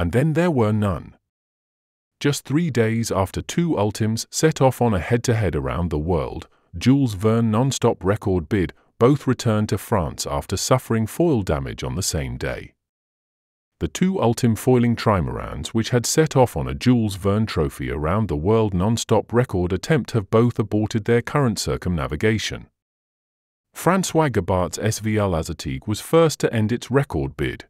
and then there were none. Just 3 days after two Ultims set off on a head-to-head around the world, Jules Verne non-stop record bid, both returned to France after suffering foil damage on the same day. The two Ultim foiling trimarans which had set off on a Jules Verne trophy around the world non-stop record attempt have both aborted their current circumnavigation. François Gabart's SV L'Azatigue was first to end its record bid.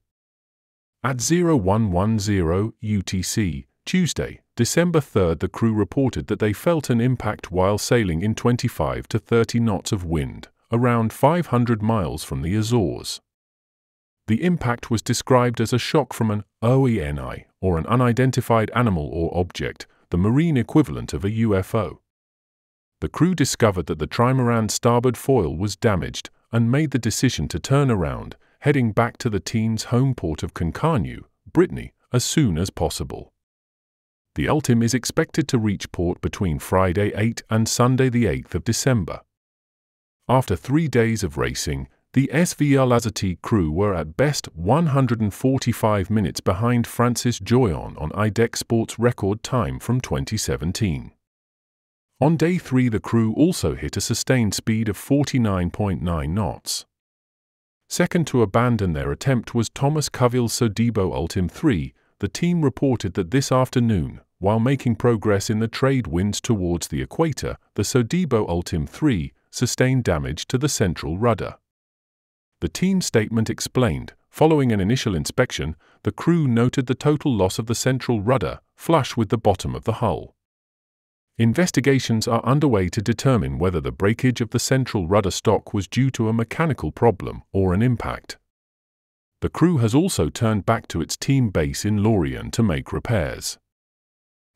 At 0110 UTC, Tuesday, December 3, the crew reported that they felt an impact while sailing in 25 to 30 knots of wind, around 500 miles from the Azores. The impact was described as a shock from an OENI, or an unidentified animal or object, the marine equivalent of a UFO. The crew discovered that the trimaran's starboard foil was damaged and made the decision to turn around, heading back to the team's home port of Concarneau, Brittany, as soon as possible. The Ultim is expected to reach port between Friday 8 and Sunday the 8th of December. After 3 days of racing, the SV L'Azatigue crew were at best 145 minutes behind Francis Joyon on IDEC Sports record time from 2017. On day 3, the crew also hit a sustained speed of 49.9 knots. Second to abandon their attempt was Thomas Cuville's Sodebo Ultim 3. The team reported that this afternoon, while making progress in the trade winds towards the equator, the Sodebo Ultim 3 sustained damage to the central rudder. The team statement explained, following an initial inspection, the crew noted the total loss of the central rudder, flush with the bottom of the hull. Investigations are underway to determine whether the breakage of the central rudder stock was due to a mechanical problem or an impact. The crew has also turned back to its team base in Lorient to make repairs.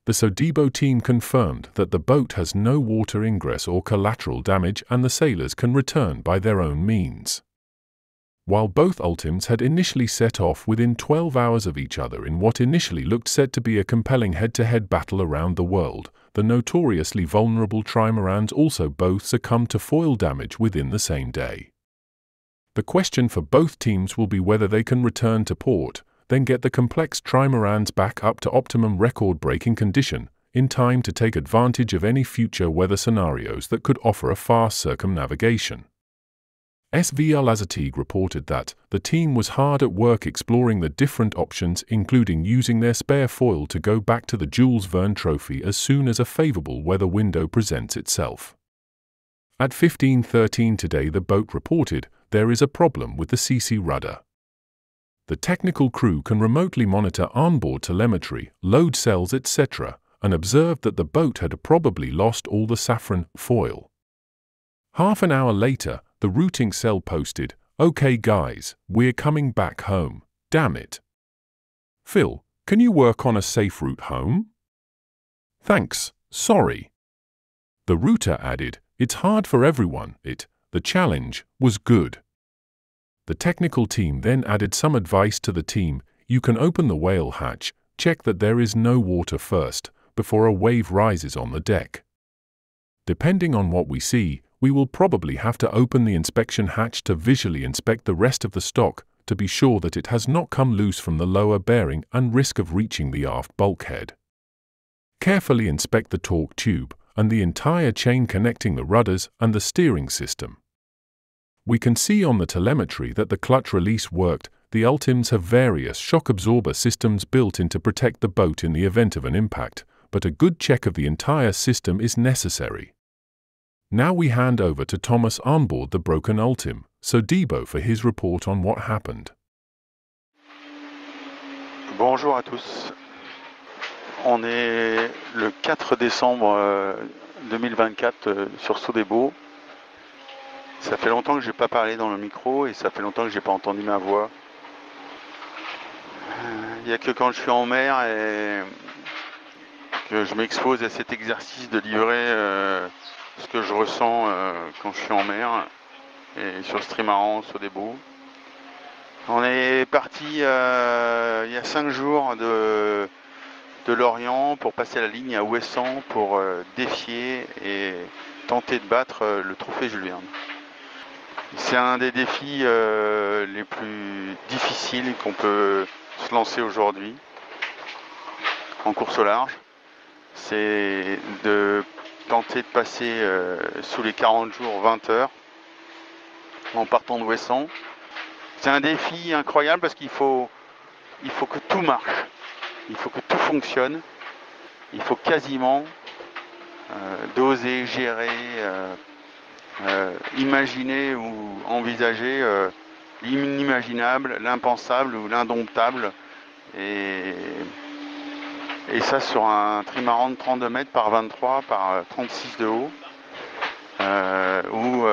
The Sodebo team confirmed that the boat has no water ingress or collateral damage and the sailors can return by their own means. While both Ultims had initially set off within 12 hours of each other in what initially looked set to be a compelling head-to-head battle around the world, the notoriously vulnerable trimarans also both succumbed to foil damage within the same day. The question for both teams will be whether they can return to port, then get the complex trimarans back up to optimum record-breaking condition, in time to take advantage of any future weather scenarios that could offer a fast circumnavigation. SV L'Azatigue reported that the team was hard at work exploring the different options, including using their spare foil to go back to the Jules Verne trophy as soon as a favorable weather window presents itself. At 15:13 today, the boat reported there is a problem with the CC rudder. The technical crew can remotely monitor onboard telemetry, load cells, etc., and observed that the boat had probably lost all the saffron foil. Half an hour later, the routing cell posted, "Okay guys, we're coming back home, damn it. Phil, can you work on a safe route home? Thanks, sorry." The router added, "It's hard for everyone, the challenge was good." The technical team then added some advice to the team: you can open the whale hatch, check that there is no water first, before a wave rises on the deck. Depending on what we see, we will probably have to open the inspection hatch to visually inspect the rest of the stock, to be sure that it has not come loose from the lower bearing and risk of reaching the aft bulkhead. Carefully inspect the torque tube and the entire chain connecting the rudders and the steering system. We can see on the telemetry that the clutch release worked. The Ultims have various shock absorber systems built in to protect the boat in the event of an impact, but a good check of the entire system is necessary. Now we hand over to Thomas on board the broken Ultim, Sodebo, for his report on what happened. Bonjour à tous. On est le 4 décembre 2024 sur Sodebo. Ça fait longtemps que je n'ai pas parlé dans le micro et ça fait longtemps que je n'ai pas entendu ma voix. Il n'y a que quand je suis en mer et que je m'expose à cet exercice de livrer ce que je ressens quand je suis en mer et sur ce trimaran Sodebo. On est parti il y a 5 jours de Lorient pour passer la ligne à Ouessant pour défier et tenter de battre le trophée Jules Verne. C'est un des défis les plus difficiles qu'on peut se lancer aujourd'hui. en course au large, c'est de tenter de passer sous les 40 jours 20 heures en partant de Ouessant. C'est un défi incroyable parce qu'il faut que tout marche, il faut que tout fonctionne, il faut quasiment doser, gérer, imaginer ou envisager l'inimaginable, l'impensable ou l'indomptable. Et ça sur un trimaran de 32 mètres par 23 par 36 de haut, où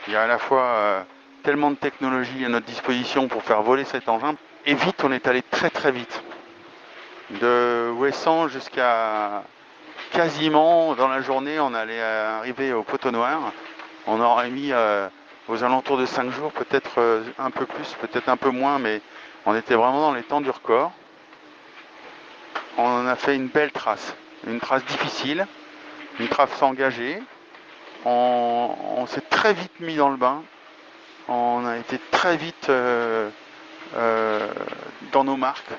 il y a à la fois tellement de technologie à notre disposition pour faire voler cet engin. Et vite, on est allé très très vite. De Ouessant jusqu'à quasiment dans la journée, on allait arriver au Poteau Noir. On aurait mis aux alentours de 5 jours, peut-être un peu plus, peut-être un peu moins, mais on était vraiment dans les temps du record. On a fait une belle trace, une trace difficile, une trace engagée. On s'est très vite mis dans le bain. On a été très vite dans nos marques.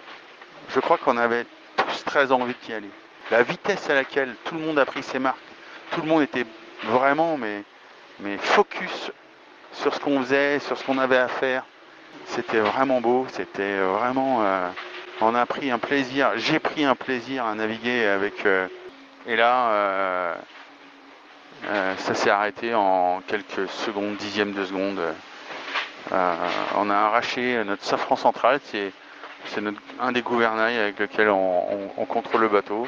Je crois qu'on avait tous très envie d'y aller. La vitesse à laquelle tout le monde a pris ses marques, tout le monde était vraiment mais focus sur ce qu'on faisait, sur ce qu'on avait à faire. C'était vraiment beau, c'était vraiment... on a pris un plaisir, j'ai pris un plaisir à naviguer avec... et là, ça s'est arrêté en quelques secondes, dixièmes de seconde. On a arraché notre safran central, c'est un des gouvernails avec lequel on contrôle le bateau.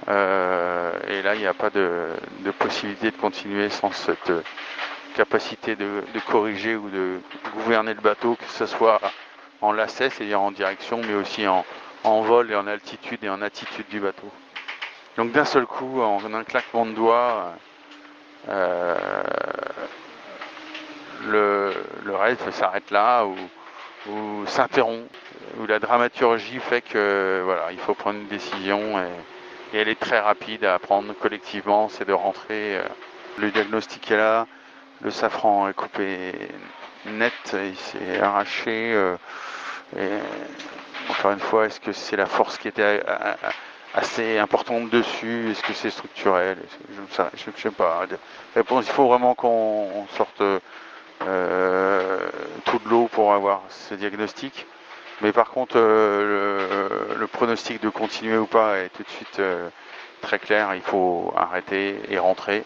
Et là, il n'y a pas de possibilité de continuer sans cette capacité de corriger ou de gouverner le bateau, que ce soit en lacet, c'est-à-dire en direction, mais aussi en vol et en altitude et en attitude du bateau. Donc d'un seul coup, en un claquement de doigts, le rêve s'arrête là ou s'interrompt, où la dramaturgie fait que voilà, il faut prendre une décision et elle est très rapide à prendre collectivement, c'est de rentrer. Le diagnostic est là, le safran est coupé net, il s'est arraché. Et encore une fois, est-ce que c'est la force qui était assez importante dessus? Est-ce que c'est structurel? Je ne sais pas. Réponse, il faut vraiment qu'on sorte tout de l'eau pour avoir ce diagnostic. Mais par contre, le pronostic de continuer ou pas est tout de suite très clair. Il faut arrêter et rentrer.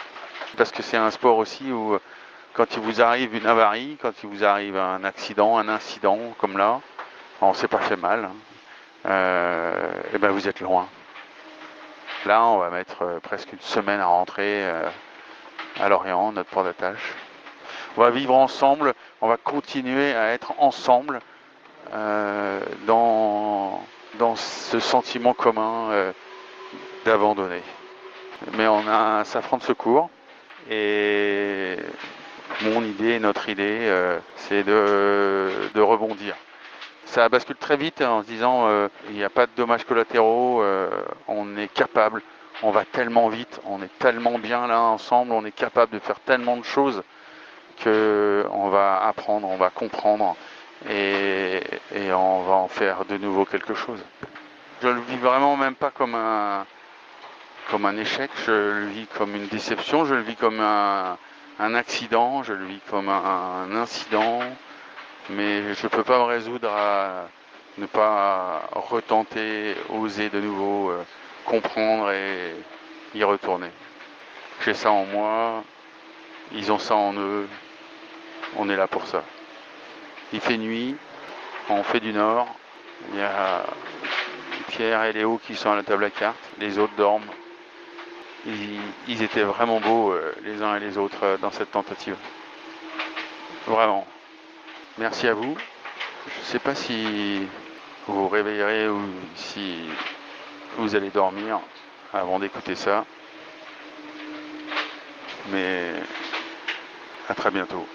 Parce que c'est un sport aussi où quand il vous arrive une avarie, quand il vous arrive un accident, un incident comme là, on ne s'est pas fait mal, et ben vous êtes loin. Là, on va mettre presque une semaine à rentrer à Lorient, notre port d'attache. On va vivre ensemble, on va continuer à être ensemble dans ce sentiment commun d'abandonner. Mais on a un safran de secours et mon idée, notre idée, c'est de rebondir. Ça bascule très vite en se disant il n'y a pas de dommages collatéraux, on est capable, on va tellement vite, on est tellement bien là ensemble, on est capable de faire tellement de choses qu'on va apprendre, on va comprendre et on va en faire de nouveau quelque chose. Je le vis vraiment même pas comme un échec, je le vis comme une déception, je le vis comme un accident, je le vis comme un incident, mais je ne peux pas me résoudre à ne pas retenter, oser de nouveau comprendre et y retourner. J'ai ça en moi, ils ont ça en eux, on est là pour ça. Il fait nuit, on fait du nord, il y a Pierre et Léo qui sont à la table à cartes, les autres dorment. Ils étaient vraiment beaux les uns et les autres dans cette tentative. Vraiment. Merci à vous. Je ne sais pas si vous vous réveillerez ou si vous allez dormir avant d'écouter ça. Mais à très bientôt.